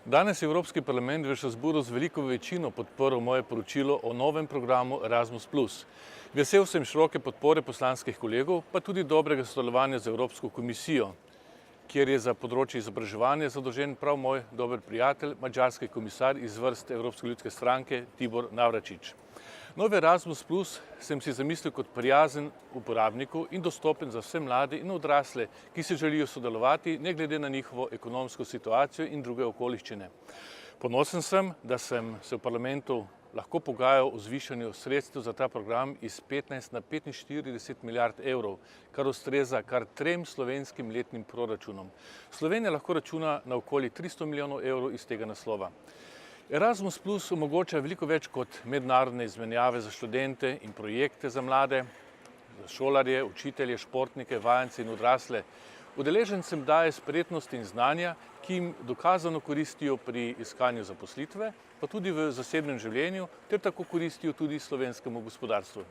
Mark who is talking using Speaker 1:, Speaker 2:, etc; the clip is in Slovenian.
Speaker 1: Danes je Evropski parlament v Strasbourgu z veliko večino podprl moje poročilo o novem programu Erasmus+. Vesel sem široke podpore poslanskih kolegov, pa tudi dobrega sodelovanja z Evropsko komisijo, kjer je za področje izobraževanja zadolžen prav moj dober prijatelj, madžarski komisar iz vrst Evropske ljudske stranke Tibor Navračič. Nov Erasmus+ sem si zamislil kot prijazen uporabniku in dostopen za vse mlade in odrasle, ki si želijo sodelovati, ne glede na njihovo ekonomsko situacijo in druge okoliščine. Ponosen sem, da sem se v parlamentu lahko pogajal o zvišanju sredstev za ta program iz 15 na 45 milijard evrov, kar ustreza kar 3 slovenskim letnim proračunom. Slovenija lahko računa na okoli 300 milijonov evrov iz tega naslova. Erasmus+ omogoča veliko več kot mednarodne izmenjave za študente in projekte za mlade, za šolarje, učitelje, športnike, vajence in odrasle. Udeležencem daje spretnosti in znanja, ki jim dokazano koristijo pri iskanju zaposlitve, pa tudi v zasebnem življenju, ter tako koristijo tudi slovenskemu gospodarstvu.